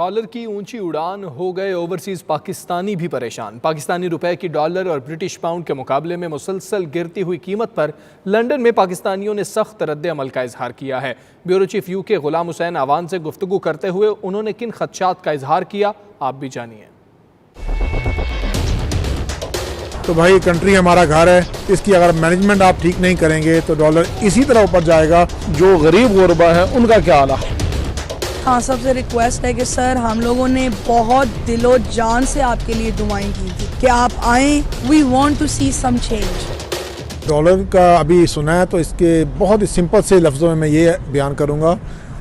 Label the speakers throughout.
Speaker 1: Dollar کی اونچی اڑان ہو گئے اوورسیز پاکستانی بھی پریشان۔ پاکستانی روپے کی ڈالر اور برٹش پاؤنڈ کے مقابلے میں مسلسل گرتی ہوئی قیمت پر لندن میں پاکستانیوں نے سخت رد عمل کا اظہار کیا ہے۔ بیورو چیف یو کے غلام حسین آوان سے گفتگو کرتے ہوئے انہوں نے کن خدشات کا اظہار کیا، آپ بھی جانیے۔
Speaker 2: تو بھائی کنٹری ہمارا گھر ہے، اس کی اگر مینجمنٹ آپ ٹھیک نہیں کریں گے تو ڈالر اسی طرح اوپر جائے گا۔
Speaker 3: جو غریب غربا ہے ان کا کیا حال ہے؟
Speaker 4: ہاں، سب سے ریکویسٹ ہے کہ سر ہم لوگوں نے بہت دل و جان سے آپ کے لیے دعائیں کی تھی کہ آپ آئیں، we want to see some change.
Speaker 2: Dollar کا ابھی سنا ہے تو اس کے بہت ہی سمپل سے لفظوں میں یہ بیان کروں گا،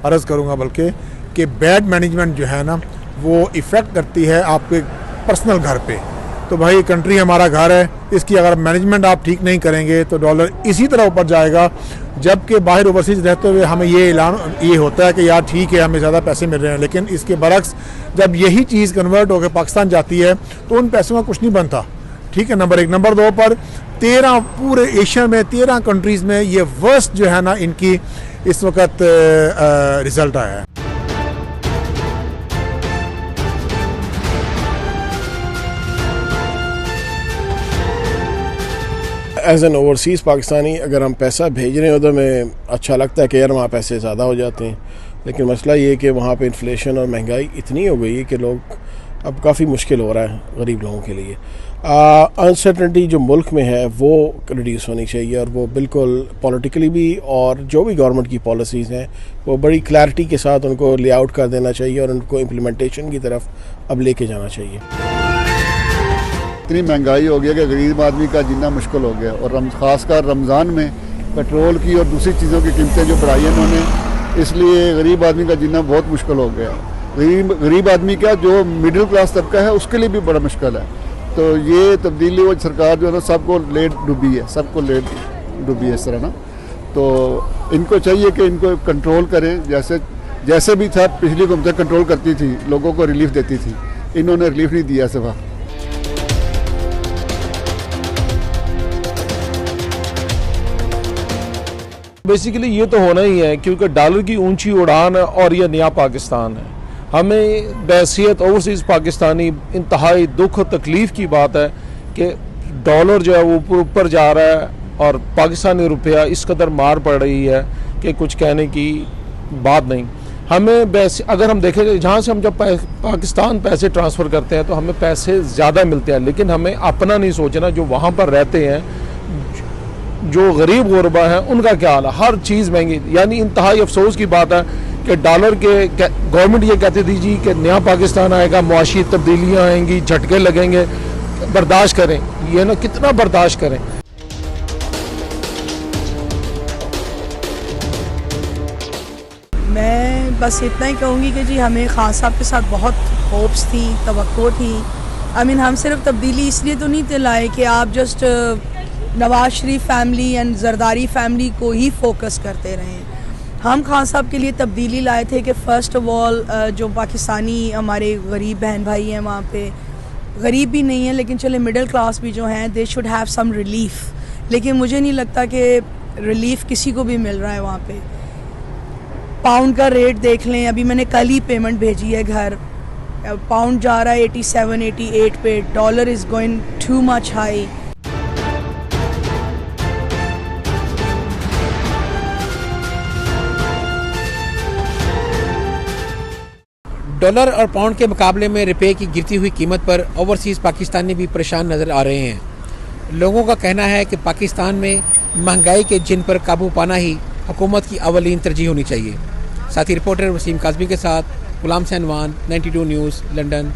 Speaker 2: عرض کروں گا بلکہ کہ بیڈ مینجمنٹ جو ہے نا وہ ایفیکٹ کرتی ہے آپ کے پرسنل گھر پہ۔ تو بھائی کنٹری ہمارا گھر ہے، اس کی اگر مینجمنٹ آپ ٹھیک نہیں کریں گے تو ڈالر اسی طرح اوپر جائے گا، جبکہ باہر اوورسیز رہتے ہوئے ہمیں یہ ہوتا ہے کہ یار ٹھیک ہے ہمیں زیادہ پیسے مل رہے ہیں، لیکن اس کے برعکس جب یہی چیز کنورٹ ہو کے پاکستان جاتی ہے تو ان پیسوں کا کچھ نہیں بنتا۔ ٹھیک ہے، نمبر ایک۔ نمبر دو پر 13 پورے ایشیا میں 13 کنٹریز میں یہ ورسٹ جو ہے نا ان کی اس وقت رزلٹ آیا ہے۔
Speaker 3: ایز این اوورسیز پاکستانی اگر ہم پیسہ بھیج رہے ہیں تو ہمیں اچھا لگتا ہے کہ یار وہاں پیسے زیادہ ہو جاتے ہیں، لیکن مسئلہ یہ ہے کہ وہاں پہ انفلیشن اور مہنگائی اتنی ہو گئی ہے کہ لوگ اب کافی مشکل ہو رہا ہے غریب لوگوں کے لیے۔ انسرٹنٹی جو ملک میں ہے وہ ریڈیوس ہونی چاہیے، اور وہ بالکل پولیٹیکلی بھی اور جو بھی گورنمنٹ کی پالیسیز ہیں وہ بڑی کلیئرٹی کے ساتھ ان کو لے آؤٹ کر دینا چاہیے اور ان کو امپلیمنٹیشن کی طرف اب لے کے جانا چاہیے۔
Speaker 5: اتنی مہنگائی ہو گیا کہ غریب آدمی کا جینا مشکل ہو گیا، اور خاص کر رمضان میں پیٹرول کی اور دوسری چیزوں کی قیمتیں جو بڑھائی ہیں انہوں نے، اس لیے غریب آدمی کا جینا بہت مشکل ہو گیا۔ غریب آدمی کا جو مڈل کلاس طبقہ ہے اس کے لیے بھی بڑا مشکل ہے۔ تو یہ تبدیلی وہ سرکار جو ہے نا سب کو لیٹ ڈوبی ہے، سب کو لیٹ ڈوبی ہے اس طرح نا۔ تو ان کو چاہیے کہ ان کو کنٹرول کریں، جیسے بھی تھا پچھلی حکومتیں کنٹرول کرتی تھی، لوگوں کو ریلیف دیتی تھی، انہوں نے ریلیف نہیں دیا صفحہ۔
Speaker 3: بیسیکلی یہ تو ہونا ہی ہے کیونکہ ڈالر کی اونچی اڑان ہے اور یہ نیا پاکستان ہے۔ ہمیں بحیثیت اوورسیز پاکستانی انتہائی دکھ و تکلیف کی بات ہے کہ ڈالر جو ہے وہ اوپر جا رہا ہے اور پاکستانی روپیہ اس قدر مار پڑ رہی ہے کہ کچھ کہنے کی بات نہیں۔ ہمیں اگر ہم دیکھیں جہاں سے ہم جب پاکستان پیسے ٹرانسفر کرتے ہیں تو ہمیں پیسے زیادہ ملتے ہیں، لیکن ہمیں اپنا نہیں سوچنا جو وہاں پر رہتے ہیں، جو غریب غربا ہیں ان کا کیا حال ہے۔ ہر چیز مہنگی، یعنی انتہائی افسوس کی بات ہے کہ ڈالر کے گورنمنٹ یہ کہتی تھی جی کہ نیا پاکستان آئے گا، معاشی تبدیلیاں آئیں گی، جھٹکے لگیں گے، برداشت کریں۔ یہ نا کتنا برداشت کریں۔
Speaker 4: میں بس اتنا ہی کہوں گی کہ جی ہمیں خان صاحب کے ساتھ بہت ہوپس تھی، توقع تھی۔ ہم صرف تبدیلی اس لیے تو نہیں لائے کہ آپ just Nawaz Sharif family and Zardari family کو ہی فوکس کرتے رہیں۔ ہم خان صاحب کے لیے تبدیلی لائے تھے کہ فرسٹ آف آل جو پاکستانی ہمارے غریب بہن بھائی ہیں وہاں پہ، غریب بھی نہیں ہیں لیکن چلے مڈل کلاس بھی جو ہیں، they should have some relief, لیکن مجھے نہیں لگتا کہ ریلیف کسی کو بھی مل رہا ہے وہاں پہ۔ پاؤنڈ کا ریٹ دیکھ لیں، ابھی میں نے کل ہی پیمنٹ بھیجی ہے گھر، پاؤنڈ جا رہا ہے 87 88 پہ، dollar is going too much high.
Speaker 6: Dollar اور پاؤنڈ کے مقابلے میں روپے کی گرتی ہوئی قیمت پر اوورسیز پاکستانی بھی پریشان نظر آ رہے ہیں۔ لوگوں کا کہنا ہے کہ پاکستان میں مہنگائی کے جن پر قابو پانا ہی حکومت کی اولین ترجیح ہونی چاہیے۔ ساتھی رپورٹر وسیم کاظمی کے ساتھ غلام حسین وان، 92 نیوز، لندن۔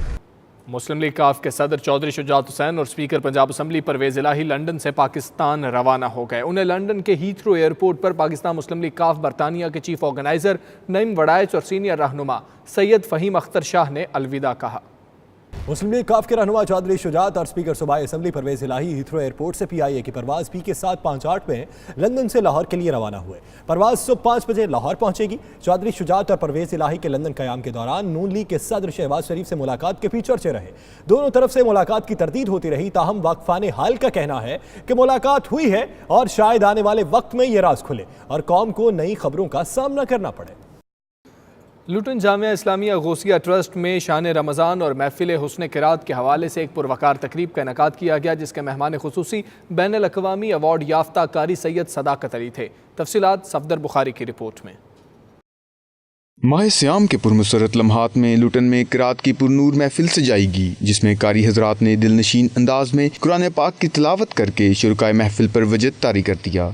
Speaker 1: مسلم لیگ کاف کے صدر چودھری شجاعت حسین اور اسپیکر پنجاب اسمبلی پرویز الہی لندن سے پاکستان روانہ ہو گئے۔ انہیں لندن کے ہیتھرو ایئرپورٹ پر پاکستان مسلم لیگ کاف برطانیہ کے چیف آرگنائزر نعیم وڑائچ اور سینئر رہنما سید فہیم اختر شاہ نے الوداع کہا۔
Speaker 7: مسلم لیگ کاف کے رہنما چودھری شجاعت اور اسپیکر صوبائی اسمبلی پرویز الہی ہیتھرو ایئرپورٹ سے PIA کی پرواز پی کے 758 میں لندن سے لاہور کے لیے روانہ ہوئے۔ پرواز صبح 5 بجے لاہور پہنچے گی۔ چودھری شجاعت اور پرویز الہی کے لندن قیام کے دوران نون لیگ کے صدر شہباز شریف سے ملاقات کے بھی چرچے رہے۔ دونوں طرف سے ملاقات کی تردید ہوتی رہی، تاہم واقفان حال کا کہنا ہے کہ ملاقات ہوئی ہے اور شاید آنے والے وقت میں یہ راز کھلے اور قوم کو نئی خبروں کا سامنا کرنا پڑے۔
Speaker 1: لوٹن جامعہ اسلامیہ غوثیہ ٹرسٹ میں شان رمضان اور محفل حسن قرات کے حوالے سے ایک پروقار تقریب کا انعقاد کیا گیا، جس کے مہمان خصوصی بین الاقوامی ایوارڈ یافتہ قاری سید صداقت علی تھے۔ تفصیلات صفدر بخاری کی رپورٹ میں۔
Speaker 8: ماہ سیام کے پرمسرت لمحات میں لوٹن میں قرات کی پرنور محفل سجائی گی، جس میں قاری حضرات نے دل نشین انداز میں قرآن پاک کی تلاوت کر کے شرکائے محفل پر وجد طاری کر دیا۔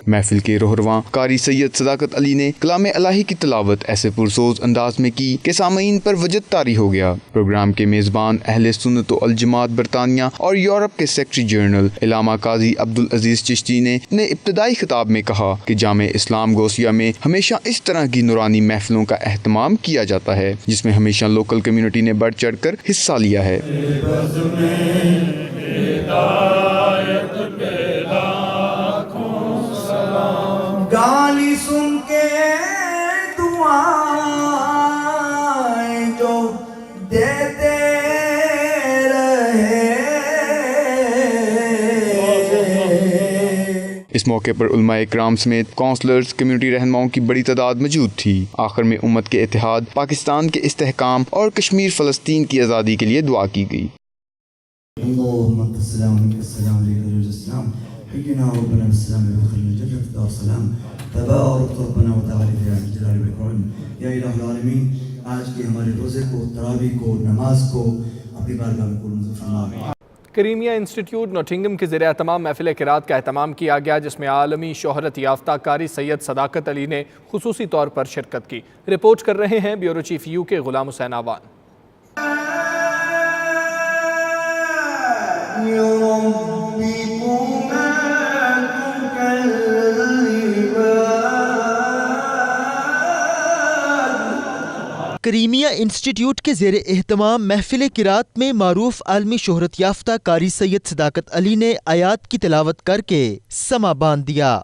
Speaker 8: محفل کے رہرواں قاری سید صداقت علی نے کلام الہی کی تلاوت ایسے پرسوز انداز میں کی کہ سامعین پر وجد طاری ہو گیا۔ پروگرام کے میزبان اہل سنت و الجماعت برطانیہ اور یورپ کے سیکرٹری جنرل علامہ قاضی عبدالعزیز چشتی نے اپنے ابتدائی خطاب میں کہا کہ جامع اسلام غوثیہ میں ہمیشہ اس طرح کی نورانی محفلوں کا اہتمام کیا جاتا ہے، جس میں ہمیشہ لوکل کمیونٹی نے بڑھ چڑھ کر حصہ لیا ہے۔
Speaker 9: گالی سن کے دعائیں جو دیتے رہے۔
Speaker 8: اس موقع پر علماء اکرام سمیت کونسلرز، کمیونٹی رہنماؤں کی بڑی تعداد موجود تھی۔ آخر میں امت کے اتحاد، پاکستان کے استحکام اور کشمیر فلسطین کی آزادی کے لیے دعا کی گئی۔
Speaker 9: حينا ربنا بالسلام وادخلنا الجنة دار السلام تبارك ربنا وتعالى يا الجلال والإكرام يا إله العالمين۔ آج کے ہمارے روزے کو، تراویح کو، نماز کو اپنی بارگاہ میں قبول فرما۔
Speaker 1: کریمیا انسٹیٹیوٹ نوٹنگم کے زیر اہتمام محفل قرات کا اہتمام کیا گیا، جس میں عالمی شہرت یافتہ قاری سید صداقت علی نے خصوصی طور پر شرکت کی۔ رپورٹ کر رہے ہیں بیورو چیف یو کے غلام حسین آوان۔
Speaker 10: کریمیا انسٹیٹیوٹ کے زیر اہتمام محفل قرات میں معروف عالمی شہرت یافتہ قاری سید صداقت علی نے آیات کی تلاوت کر کے سما باندھ دیا۔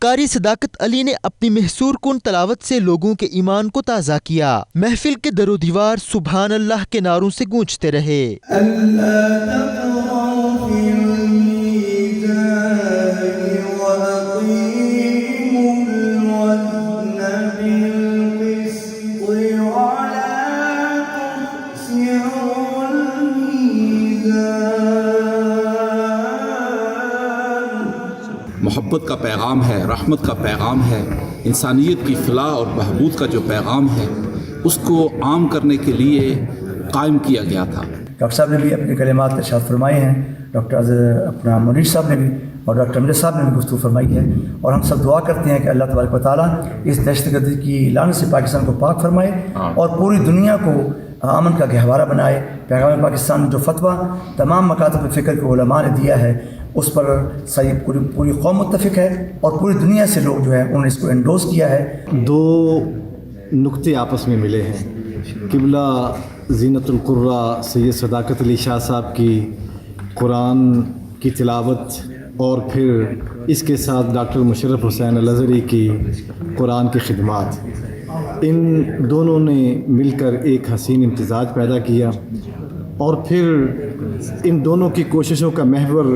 Speaker 10: قاری صداقت علی نے اپنی محصور کن تلاوت سے لوگوں کے ایمان کو تازہ کیا۔ محفل کے در و دیوار سبحان اللہ کے نعروں سے گونجتے رہے۔
Speaker 11: محبت کا پیغام ہے، رحمت کا پیغام ہے، انسانیت کی فلاح اور بہبود کا جو پیغام ہے اس کو عام کرنے کے لیے قائم کیا گیا تھا۔
Speaker 9: ڈاکٹر صاحب نے بھی اپنے کلمات ارشاد فرمائے ہیں، ڈاکٹر اپنا منیر صاحب نے بھی اور ڈاکٹر امجد صاحب نے بھی گفتگو فرمائی ہے، اور ہم سب دعا کرتے ہیں کہ اللہ تبارک و تعالیٰ اس دہشت گردی کی لعنت سے پاکستان کو پاک فرمائے اور پوری دنیا کو امن کا گہوارہ بنائے۔ پیغام پاکستان جو فتویٰ تمام مکاتب فکر کے علماء نے دیا ہے اس پر صحیح پوری قوم متفق ہے اور پوری دنیا سے لوگ جو ہے انہوں نے اس کو انڈوز کیا ہے۔
Speaker 12: دو نقطے آپس میں ملے ہیں، قبلہ زینت القرہ سید صداقت علی شاہ صاحب کی قرآن کی تلاوت اور پھر اس کے ساتھ ڈاکٹر مشرف حسین الازہری کی قرآن کی خدمات، ان دونوں نے مل کر ایک حسین امتزاج پیدا کیا، اور پھر ان دونوں کی کوششوں کا محور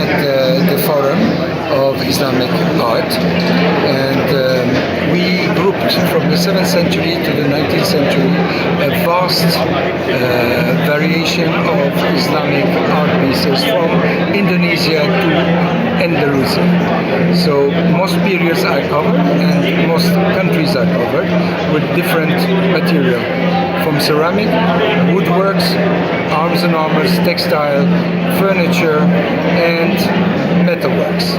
Speaker 13: at the Forum of Islamic Art and we grouped from the 7th century to the 19th century a vast variation of Islamic art pieces from Indonesia to Andalusia. So most periods are covered and most countries are covered with different material, from ceramic, woodworks, arms and armors, textile, furniture and metalworks.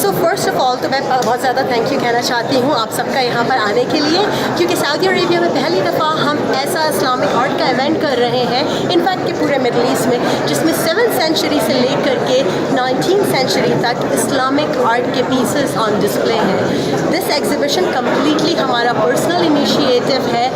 Speaker 14: So first of all تو میں بہت زیادہ thank you کہنا چاہتی ہوں آپ سب کا یہاں پر آنے کے لیے، کیونکہ سعودی عربیہ میں پہلی دفعہ ہم ایسا اسلامک آرٹ کا ایونٹ کر رہے ہیں، انفیکٹ کہ پورے مڈل ایسٹ میں، جس میں 7th سینچری سے لے کر کے 19th سینچری تک اسلامک آرٹ کے پیسز آن ڈسپلے ہیں. دس ایگزیبیشن کمپلیٹلی ہمارا پرسنل انیشیٹو ہے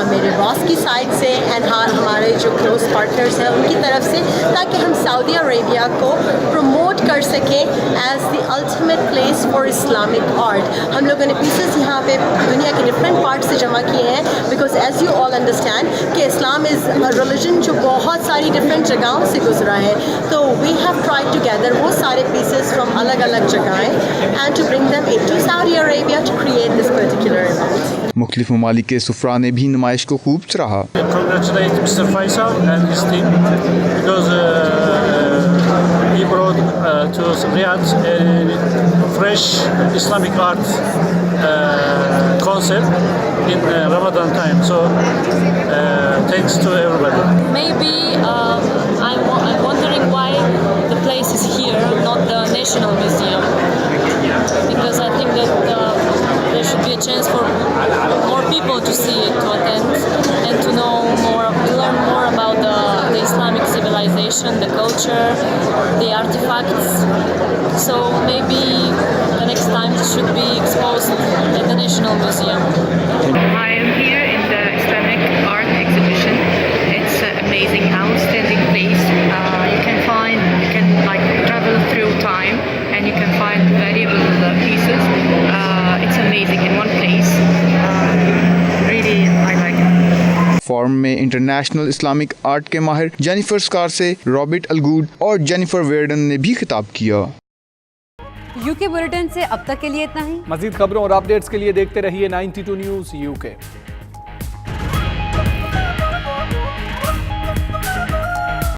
Speaker 14: میرے باس کی سائڈ سے اینڈ ہمارے جو کلوز پارٹنرز ہیں ان کی طرف سے، تاکہ ہم سعودی عربیہ کو پروموٹ کر سکیں as the ultimate place for Islamic art. ہم لوگوں نے پیسز یہاں پہ دنیا کے ڈفرینٹ پارٹ سے جمع کیے ہیں، because as you all understand کہ اسلام از ریلیجن جو بہت ساری ڈفرینٹ جگہوں سے گزرا ہے. تو we have try to gather وہ سارے پیسز فرام الگ الگ جگہیں and to bring them in to Saudi Arabia to create this particular event.
Speaker 8: مختلف ممالک کے سفراء نے بھی نمائش کو خوب سراہا.
Speaker 15: Congratulate Mr. Faisal and his team because he brought to Riyadh a fresh Islamic art concept in Ramadan time. So thanks to everybody.
Speaker 16: Maybe I'm wondering why the place is here, not the National Museum, because I think that there should be a chance for more people to see it, to attend, and to know more, to learn more about the Islamic civilization, the culture, the artifacts. So maybe the next time it should be exposed at the National Museum.
Speaker 17: I am here in the Islamic art exhibition. It's an amazing, outstanding place. You can like travel through time, and you can find valuable pieces. It's amazing in one place. Really, I like it.
Speaker 8: Forum میں international Islamic art کے ماہر Jennifer اسکارسے، Robert الگوڈ اور Jennifer ویرڈن نے بھی خطاب کیا.
Speaker 18: UK bulletin سے اب تک کے لیے اتنا ہی.
Speaker 1: مزید خبروں اور اپڈیٹس کے لیے دیکھتے رہیے 92 نیوز UK.